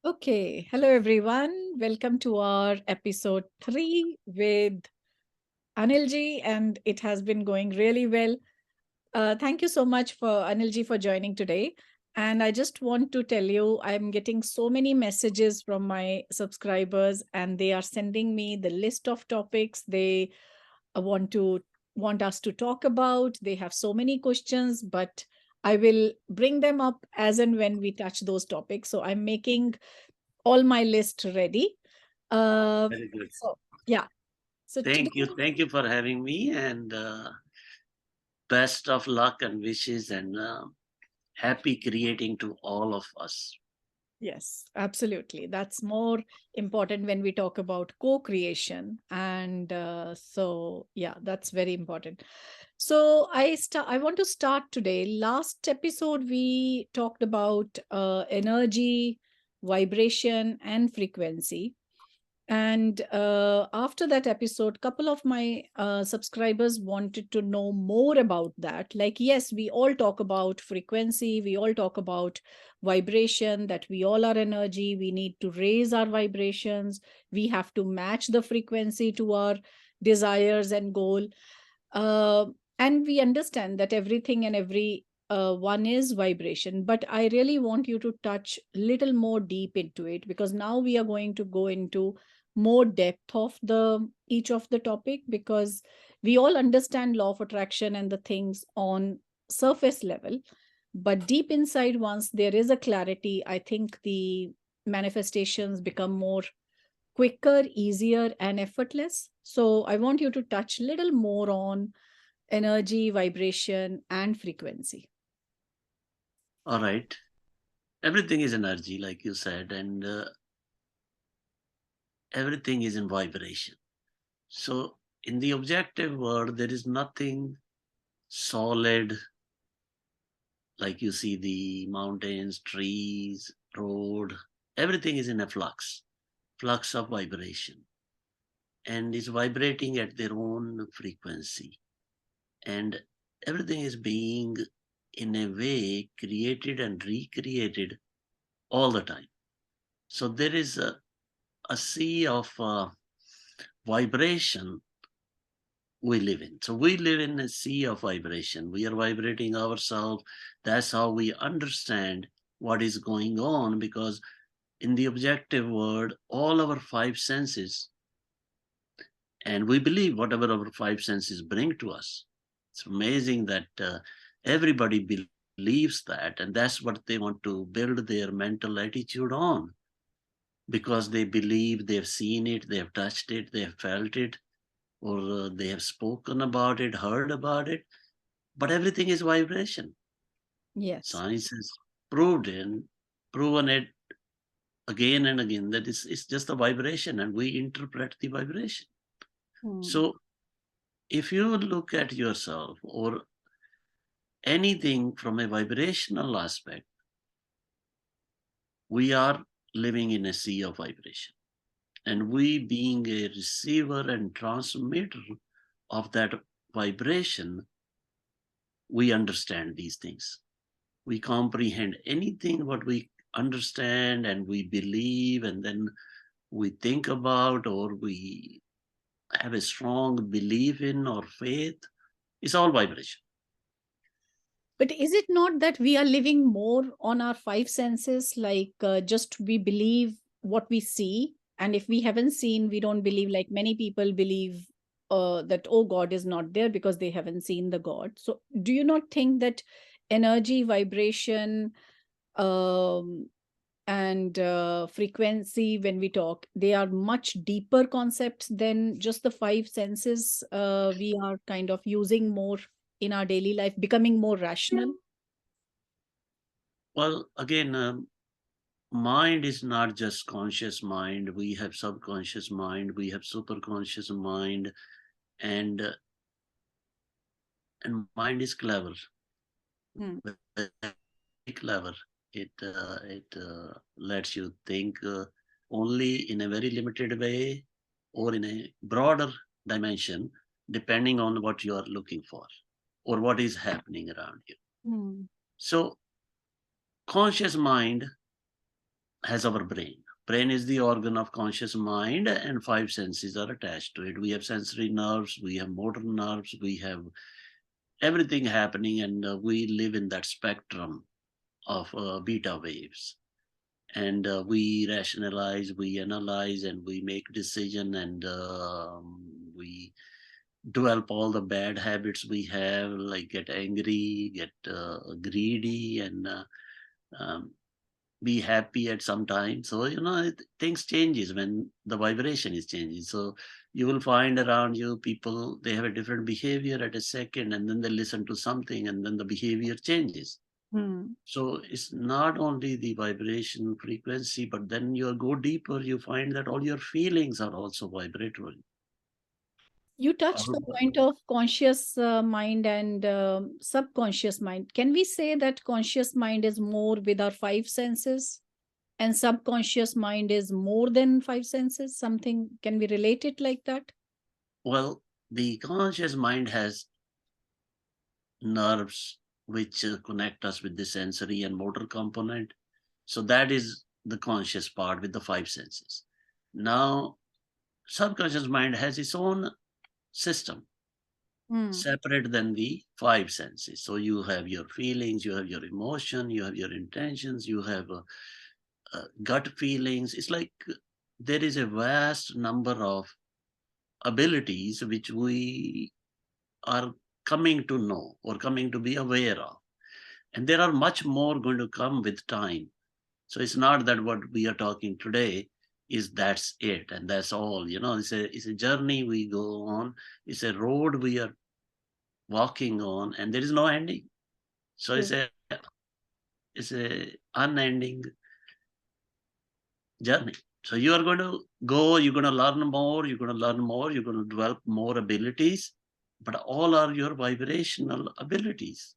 Okay, hello everyone. Welcome to our episode 3 with Anilji, and it has been going really well. Thank you so much for Anilji for joining today. And I just want to tell you, I'm getting so many messages from my subscribers, and they are sending me the list of topics they want us to talk about. They have so many questions, but I will bring them up as and when we touch those topics. So I'm making all my list ready. Uh, Very good. so yeah. So today, Thank you. Thank you for having me, and best of luck and wishes, and happy creating to all of us. yes, absolutely. That's more important when we talk about co-creation, and so yeah, that's very important. So I want to start today. Last episode we talked about energy, vibration, and frequency. And after that episode, couple of my subscribers wanted to know more about that. Like, yes, we all talk about frequency, we all talk about vibration, that we all are energy, we need to raise our vibrations, we have to match the frequency to our desires and goal. uh, and we understand that everything and every one is vibration, but I really want you to touch little more deep into it, because now we are going to go into more depth of the each of the topic, because we all understand law of attraction and the things on surface level, but deep inside, once there is a clarity, I think the manifestations become more quicker, easier, and effortless. So I want you to touch little more on energy, vibration, and frequency. All right. Everything is energy, like you said, and everything is in vibration. So, in the objective world, there is nothing solid, like you see the mountains, trees, road. Everything is in a flux of vibration, and is vibrating at their own frequency. And everything is being in a way created and recreated all the time. So there is a sea of vibration we live in. So we live in a sea of vibration. We are vibrating ourselves. That's how we understand what is going on, because in the objective world, all our five senses, and we believe whatever our five senses bring to us. It's amazing that everybody believes that, and that's what they want to build their mental attitude on, because they believe they've seen it, they've touched it, they've felt it, or they have spoken about it, heard about it. But everything is vibration. Yes. Science has proven it again and again that it's just a vibration, and we interpret the vibration. Hmm. So if you look at yourself or anything from a vibrational aspect, we are living in a sea of vibration. And we, being a receiver and transmitter of that vibration, we understand these things. We comprehend anything what we understand and we believe, and then we think about, or we have a strong belief in or faith. It's all vibration. But is it not that we are living more on our five senses? Like, just we believe what we see. And if we haven't seen, we don't believe. Like many people believe that, oh, God is not there because they haven't seen the God. So do you not think that energy, vibration, um, and frequency, when we talk, they are much deeper concepts than just the five senses we are kind of using more in our daily life, becoming more rational? Well, again, mind is not just conscious mind. We have subconscious mind, we have superconscious mind, and and mind is clever, Hmm. very clever. It lets you think only in a very limited way or in a broader dimension, depending on what you are looking for or what is happening around you. Hmm. So conscious mind has our brain. Brain is the organ of conscious mind, and five senses are attached to it. We have sensory nerves, we have motor nerves, we have everything happening, and we live in that spectrum of beta waves. And we rationalize, we analyze, and we make decision, and we develop all the bad habits we have, like get angry, get greedy, and um, be happy at some time. So things changes when the vibration is changing. So you will find around you people, they have a different behavior at a second, and then they listen to something, and then the behavior changes. Hmm. So it's not only the vibration frequency, but then you go deeper, you find that all your feelings are also vibratory. You touched the point of conscious mind and subconscious mind. Can we say that conscious mind is more with our five senses and subconscious mind is more than five senses? Something, can we relate it like that? Well, the conscious mind has nerves which connect us with the sensory and motor component. So that is the conscious part with the five senses. Now, subconscious mind has its own system Hmm. separate than the five senses. So you have your feelings, you have your emotion, you have your intentions, you have gut feelings. It's like there is a vast number of abilities which we are coming to know or coming to be aware of. And there are much more going to come with time. So it's not that what we are talking today is that's it and that's all. It's a journey we go on. It's a road we are walking on, and there is no ending. So True. it's a unending journey. So you are going to go, you're going to learn more, you're going to learn more, you're going to develop more abilities, but all are your vibrational abilities.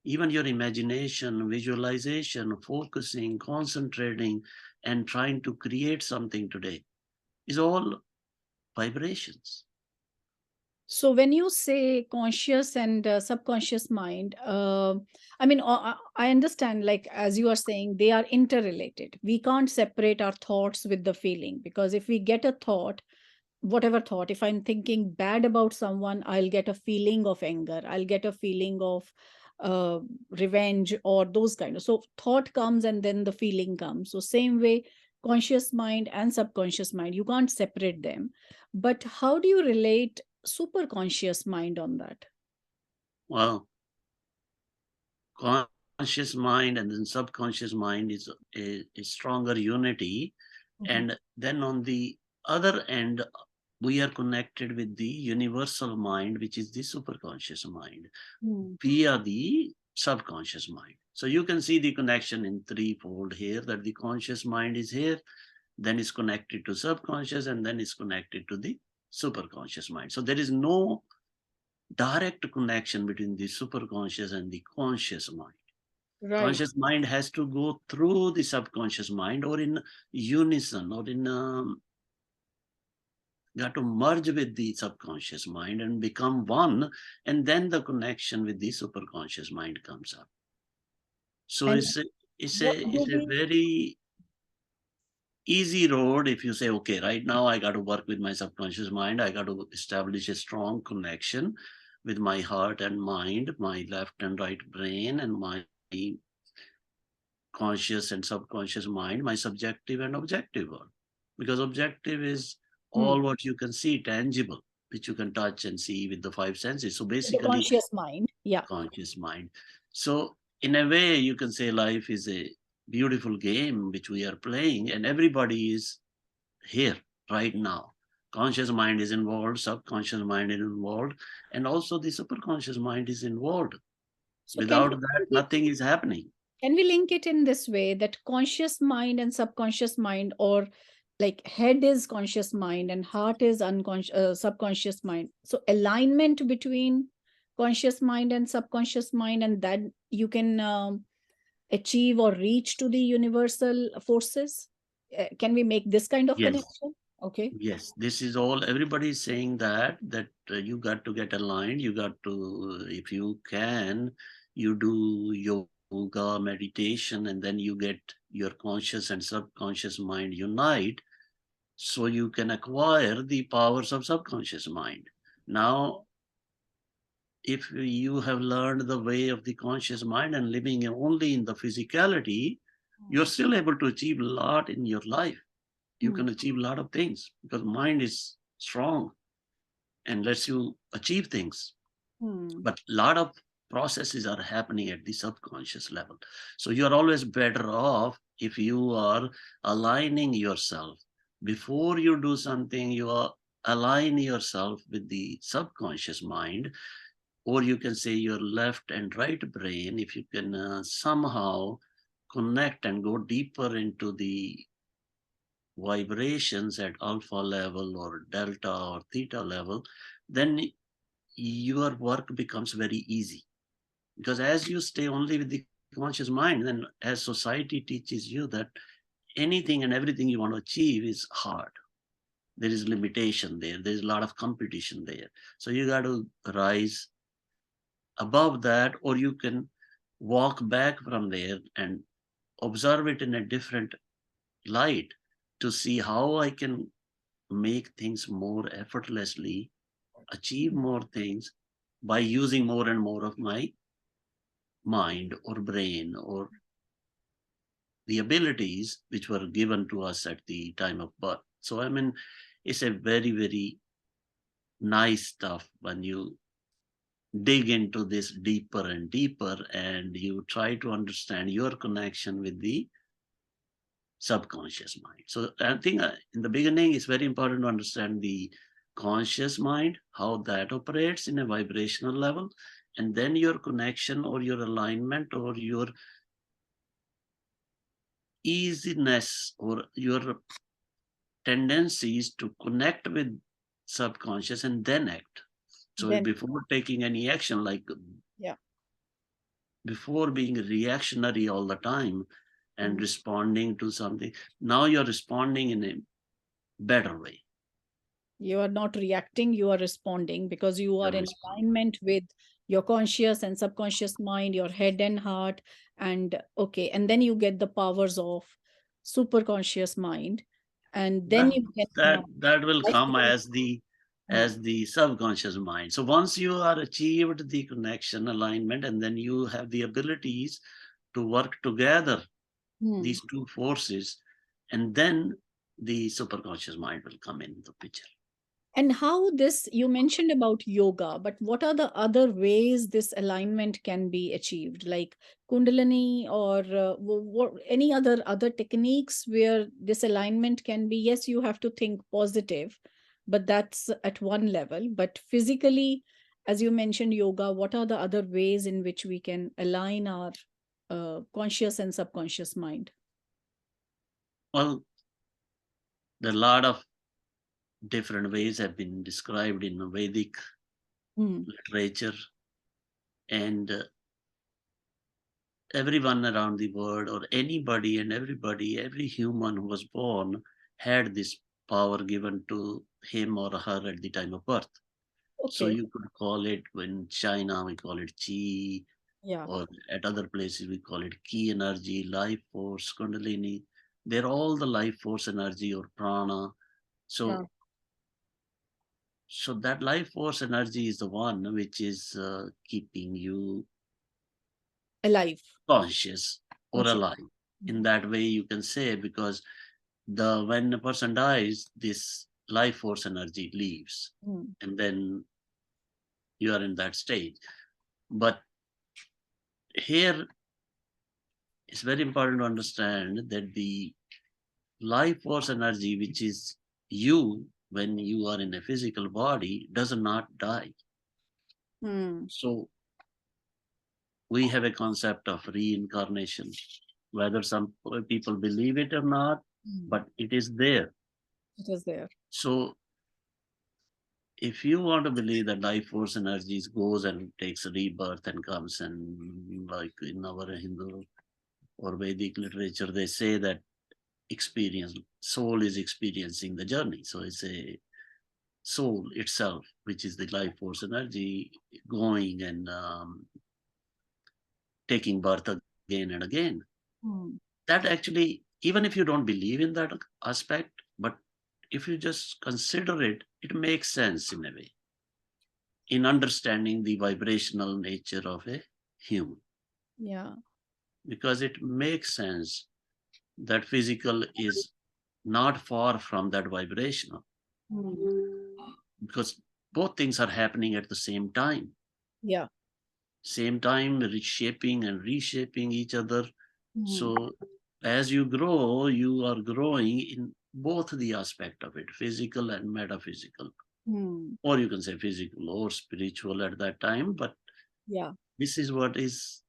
Even your imagination, visualization, focusing, concentrating, and trying to create something today is all vibrations. So when you say conscious and subconscious mind, I mean, I understand, like, as you are saying, they are interrelated. We can't separate our thoughts with the feeling, because if we get a thought, whatever thought, if I'm thinking bad about someone, I'll get a feeling of anger, I'll get a feeling of uh, revenge, or those kind of, so thought comes and then the feeling comes. So same way, conscious mind and subconscious mind, you can't separate them. But how do you relate super conscious mind on that? Well, conscious mind and then subconscious mind is a stronger unity. Mhm. And then on the other end, we are connected with the universal mind, which is the superconscious mind. Hmm. We are the subconscious mind. So you can see the connection in threefold here, that the conscious mind is here, then is connected to subconscious, and then is connected to the superconscious mind. So there is no direct connection between the superconscious and the conscious mind. Right. Conscious mind has to go through the subconscious mind, or in unison, or in got to merge with the subconscious mind and become one, and then the connection with the superconscious mind comes up. So And it's what a do it's a we very easy road. If you say, okay, right now I got to work with my subconscious mind, I got to establish a strong connection with my heart and mind, my left and right brain, and my conscious and subconscious mind, my subjective and objective world. Because objective is hmm, all what you can see, tangible, which you can touch and see with the five senses. So the basically, conscious mind? Yeah. conscious mind. So in a way, you can say life is a beautiful game which we are playing, and everybody is here right now. Conscious mind is involved, subconscious mind is involved, and also the superconscious mind is involved. So Without that, nothing is happening. can we link it in this way, that conscious mind and subconscious mind, or like head is conscious mind and heart is unconscious, subconscious mind, so alignment between conscious mind and subconscious mind, and that you can achieve or reach to the universal forces? Can we make this kind of Yes. connection? Okay. Yes, this is all. Everybody is saying that you got to get aligned. You got to, if you can, you do yoga, yoga, meditation, and then you get your conscious and subconscious mind unite, so you can acquire the powers of subconscious mind. Now, if you have learned the way of the conscious mind and living only in the physicality, you're Mm. still able to achieve a lot in your life. You Mm. can achieve a lot of things because mind is strong and lets you achieve things. Mm. But a lot of processes are happening at the subconscious level. So you're always better off if you are aligning yourself. Before you do something, you are align yourself with the subconscious mind, or you can say your left and right brain. If you can somehow connect and go deeper into the vibrations at alpha level or delta or theta level, then your work becomes very easy. Because as you stay only with the conscious mind, then as society teaches you that anything and everything you want to achieve is hard. There is limitation there. There's a lot of competition there. So you got to rise above that, or you can walk back from there and observe it in a different light to see how I can make things more effortlessly, achieve more things by using more and more of my mind or brain or the abilities which were given to us at the time of birth. So, I mean, it's a very, very nice stuff when you dig into this deeper and deeper and you try to understand your connection with the subconscious mind. So, I think in the beginning, it's very important to understand the conscious mind, how that operates in a vibrational level, and then your connection or your alignment or your easiness or your tendencies to connect with subconscious and then act. So Then, before taking any action, like yeah. before being reactionary all the time and Mm. responding to something, now you're responding in a better way. You are not reacting, you are responding because you are You're in responding. alignment with your conscious and subconscious mind, your head and heart. And okay, and then you get the powers of super conscious mind. And then That you can that will life come becomes, mm, as the subconscious mind. So once you are achieved the connection, alignment, and then you have the abilities to work together, mm. these two forces, and then the superconscious mind will come in the picture. And how this, you mentioned about yoga, but what are the other ways this alignment can be achieved, like kundalini or any other techniques where this alignment can be? Yes, you have to think positive, but that's at one level. But physically, as you mentioned yoga, what are the other ways in which we can align our conscious and subconscious mind? Well, there are a lot of different ways have been described in Vedic Hmm. literature, and everyone around the world, or anybody and everybody, every human who was born had this power given to him or her at the time of birth. So Okay. you could call it, in China, we call it chi, Yeah. or at other places we call it ki energy, life force, kundalini. They're all the life force energy or prana. Yeah. So that life force energy is the one which is keeping you Alive. conscious or Conscious. alive. In Hmm. that way, you can say, because the when a person dies, this life force energy leaves, Hmm. and then you are in that stage. But here it's very important to understand that the life force energy, which is you when you are in a physical body, does not die. Hmm. So we have a concept of reincarnation, whether some people believe it or not, Hmm. but it is there. It is there. So if you want to believe that life force energies goes and takes rebirth and comes, and like in our Hindu or Vedic literature, they say that experience, soul is experiencing the journey. So it's a soul itself, which is the life force energy, going and taking birth again. again and again. Hmm. That actually, even if you don't believe in that aspect, but if you just consider it, it makes sense in a way in understanding the vibrational nature of a human, Yeah. because it makes sense that physical is not far from that vibrational, Hmm. because both things are happening at the Yeah. same time reshaping and reshaping each other. Hmm. So as you grow, you are growing in both the aspect of it, physical and metaphysical, Hmm. or you can say physical or spiritual at that time. But Yeah. this is what is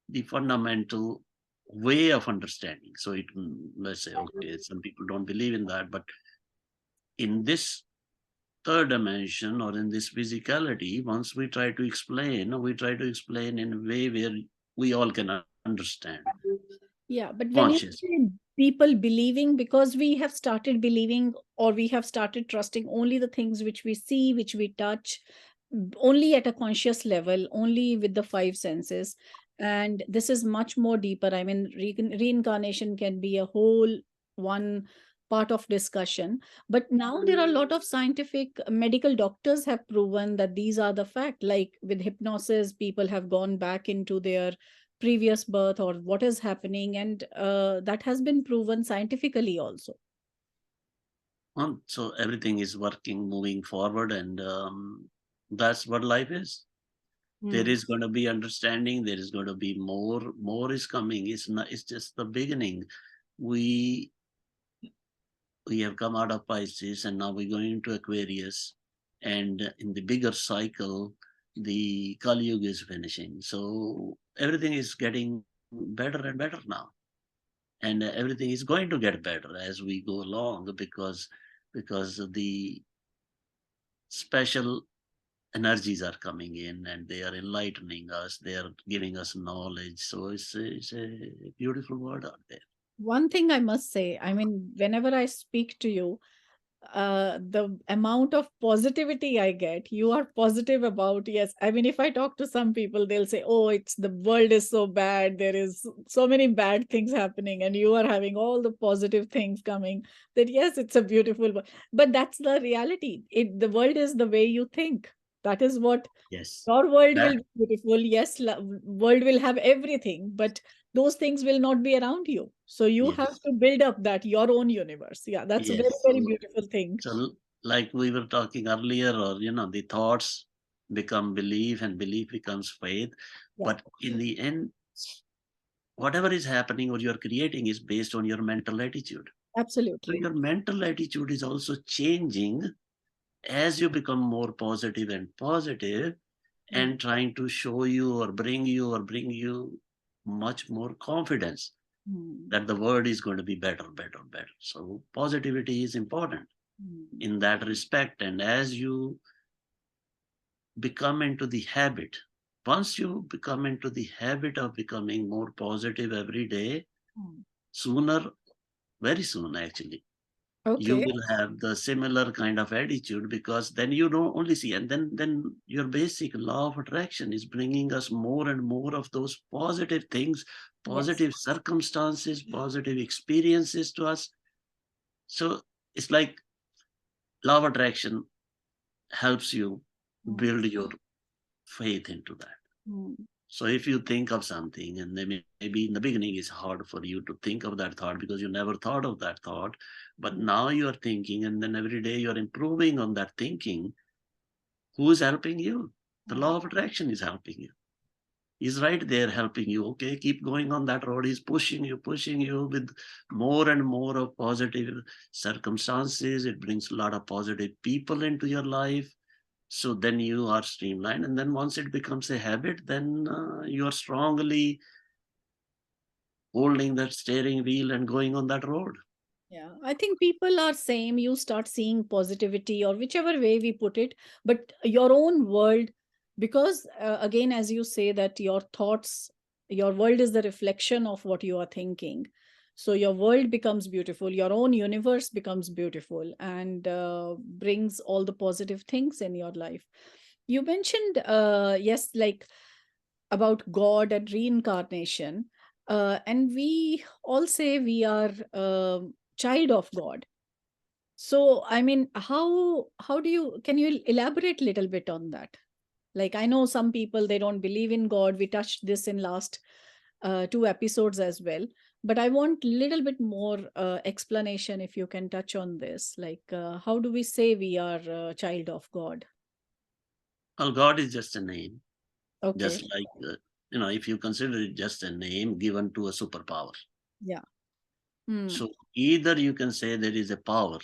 the fundamental way of understanding. So it, let's say, okay, some people don't believe in that, but in this third dimension or in this physicality, once we try to explain in a way where we all can understand Yeah, but when you consciously. say people believing, because we have started believing or we have started trusting only the things which we see, which we touch, only at a conscious level, only with the five senses. And this is much more deeper. I mean, reincarnation can be a whole one part of discussion. But now there are a lot of scientific medical doctors have proven that these are the fact. Like with hypnosis, people have gone back into their previous birth or what is happening, and that has been proven scientifically also. So everything is working, moving forward, and that's what life is. There Hmm. is going to be understanding. There is going to be more. More is coming. It's not. It's just the beginning. We we have come out of Pisces, and now we're going into Aquarius, and in the bigger cycle, the Kali Yuga is finishing. So everything is getting better and better now, and everything is going to get better as we go along, because the special energies are coming in and they are enlightening us, they are giving us knowledge. So it's a beautiful world out there. One thing I must say, I mean, whenever I speak to you, the amount of positivity I get, you are positive about. Yes, I mean, if I talk to some people, they'll say, "Oh, it's the world is so bad. There is so many bad things happening, and you are having all the positive things coming." That yes, it's a beautiful, but that's the reality. The world is the way you think. That is what Yes. your world That will be beautiful. Yes, world will have everything, but those things will not be around you. So you have yes. to build up that your own universe. Yeah, that's a very, Yes. very beautiful thing. So like we were talking earlier, or the thoughts become belief and belief becomes faith. Yeah, But in the end, whatever is happening or you're creating is based on your mental attitude. So absolutely. your mental attitude is also changing as you become more positive and positive, Mm, and trying to show you or bring you much more confidence mm, that the world is going to be better, better, better. So positivity is important mm. in that respect. And as you become into the habit, once you become into the habit of becoming more positive every day, Mm. sooner, very soon actually, you Okay. will have the similar kind of attitude, because then you don't only see, and then your basic law of attraction is bringing us more and more of those positive things, Yes. positive circumstances, positive experiences to us. So it's like law of attraction helps you Mm, build your faith into that. mm, So if you think of something, and then maybe in the beginning it's hard for you to think of that thought because you never thought of that thought, but mm. now you are thinking, and then every day you're improving on that thinking. Who is helping you? The Mm. law of attraction is helping you. He's right there helping you. Okay, keep going on that road. He's pushing you with more and more of positive circumstances. It brings a lot of positive people into your life. So then you are streamlined. And then once it becomes a habit, then you are strongly holding that steering wheel and going on that road. Yeah, I think people are same. You start seeing positivity or whichever way we put it, but your own world, because again, as you say, that your thoughts, your world is the reflection of what you are thinking. So your world becomes beautiful, your own universe becomes beautiful, and brings all the positive things in your life. You mentioned, yes, like about God and reincarnation, and we all say we are child of God. So, I mean, how do you, can you elaborate a little bit on that? Like, I know some people, they don't believe in God. We touched this in last two episodes as well. But I want little bit more explanation if you can touch on this. Like, how do we say we are child of God? Well, God is just a name, Okay. just like, if you consider it just a name given to a superpower. Yeah. Hmm. So either you can say there is a power,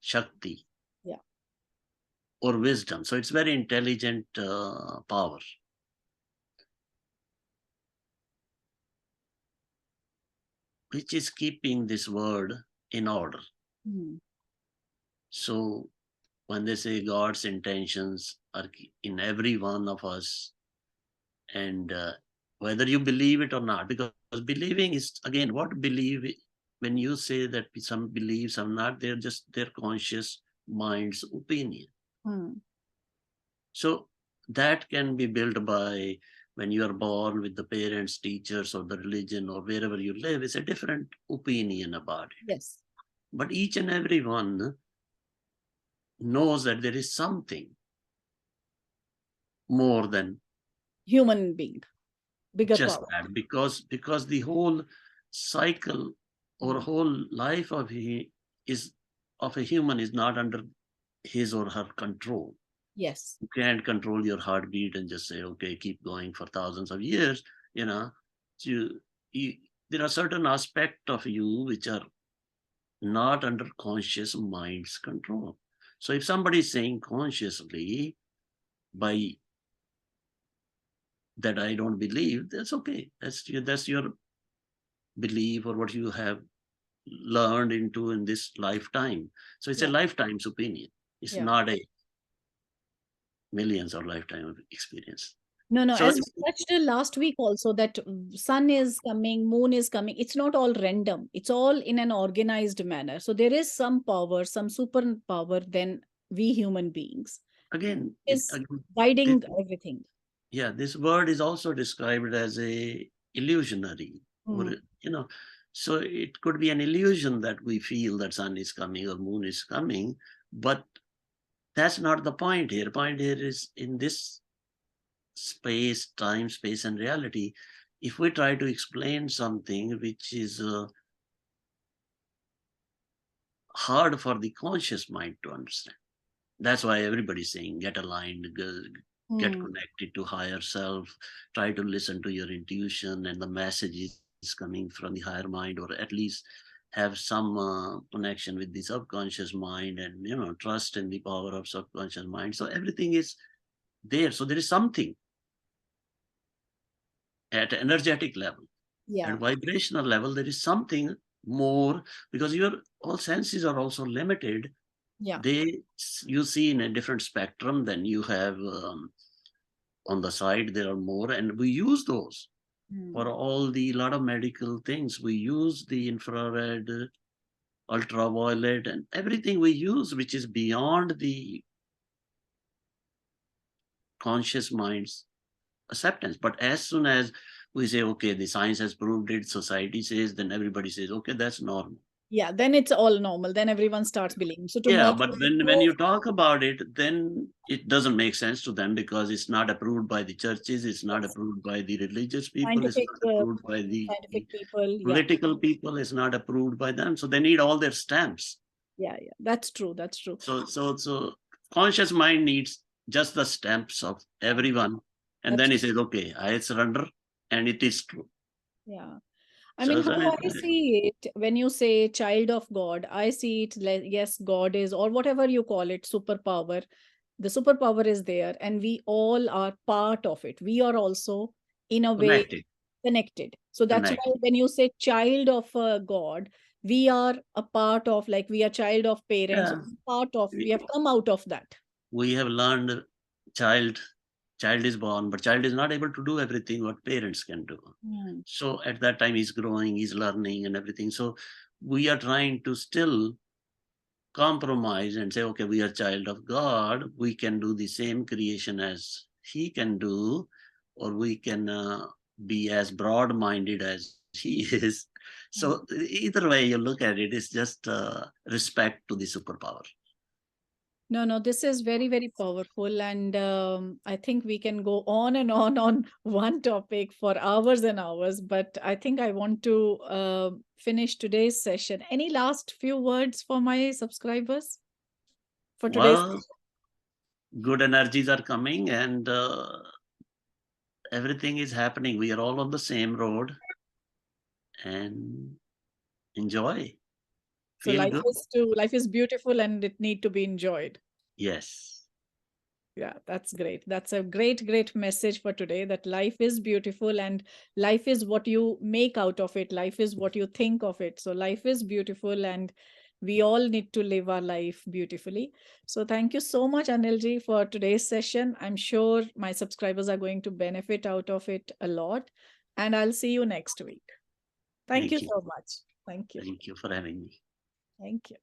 Shakti, Yeah. or wisdom. So it's very intelligent power, which is keeping this world in order. Hmm. So when they say God's intentions are in every one of us, and whether you believe it or not, because believing is, again, what believe, when you say that some believe, some not, they're just their conscious mind's opinion. Hmm. So that can be built by, when you are born with the parents, teachers, or the religion, or wherever you live, is a different opinion about it. Yes. But each and every one knows that there is something more than Human being, bigger just power. that, because the whole cycle or Hmm. whole life is of a human is not under his or her control. Yes. You can't control your heartbeat and just say, okay, keep going for thousands of years. you know so you, there are certain aspects of you which are not under conscious mind's control. So if somebody is saying consciously by that I don't believe, that's okay. That's your belief, or what you have learned into in this lifetime. So it's a Yeah. lifetime's opinion. It's Yeah. not a millions or lifetime of experience. No, no. So As we touched last week also, that sun is coming, moon is coming. It's not all random. It's all in an organized manner. So there is some power, some super power than we human beings again, is this, guiding everything. yeah, this word is also described as a illusionary, or Hmm. you know, so it could be an illusion that we feel that sun is coming or moon is coming, but that's not the point here. Point here is, in this space, time, space, and reality, if we try to explain something which is hard for the conscious mind to understand. That's why everybody's saying get aligned, get Hmm. connected to higher self, try to listen to your intuition and the messages coming from the higher mind, or at least have some connection with the subconscious mind, and trust in the power of subconscious mind. So everything is there. So there is something at energetic level Yeah. and vibrational level. There is something more, because your all senses are also limited. Yeah. They You see in a different spectrum than you have on the side. There are more, and we use those Hmm. for all the lot of medical things. We use the infrared, ultraviolet, and everything we use which is beyond the conscious mind's acceptance. But as soon as we say, okay, the science has proved it, society says, then everybody says, okay, that's normal. Yeah. Then it's all normal. Then everyone starts believing. So Yeah, tomorrow but we when go you talk about it, then it doesn't make sense to them, because it's not approved by the churches, it's not yes, approved by the religious people, it's scientific, not approved by the scientific people. Yeah. political people, it's not approved by them. So they need all their stamps. Yeah. Yeah. That's true. That's true. So conscious mind needs just the stamps of everyone, and then he says, okay, I surrender, and it is true. Yeah. I mean, So, how so I see it, when you say child of God, I see it like, yes, God is, or whatever you call it, superpower. The superpower is there, and we all are part of it. We are also, in a way, connected, connected. So that's connect. why when you say child of God, we are a part of, like, we are child of parents, Yeah, part of, we we, have come out of that. we have learned child child is born, but child is not able to do everything what parents can do. Hmm. So at that time he's growing, he's learning and everything. So we are trying to still compromise and say, okay, we are child of God, we can do the same creation as he can do, or we can be as broad minded as he is. So either way you look at it, it's just respect to the superpower. No, no, this is very, very powerful. And I think we can go on and on one topic for hours and hours. But I think I want to finish today's session. Any last few words for my subscribers for today's Well, session? good energies are coming, and everything is happening. We are all on the same road, and enjoy, So feel good. life is beautiful and it need to be enjoyed. Yes. Yeah, that's great. That's a great, great message for today that life is beautiful and life is what you make out of it. Life is what you think of it. So, life is beautiful and we all need to live our life beautifully. So, thank you so much, Anilji, for today's session. I'm sure my subscribers are going to benefit out of it a lot. And I'll see you next week. Thank you Thank you. so much. Thank you. Thank you for having me. Thank you.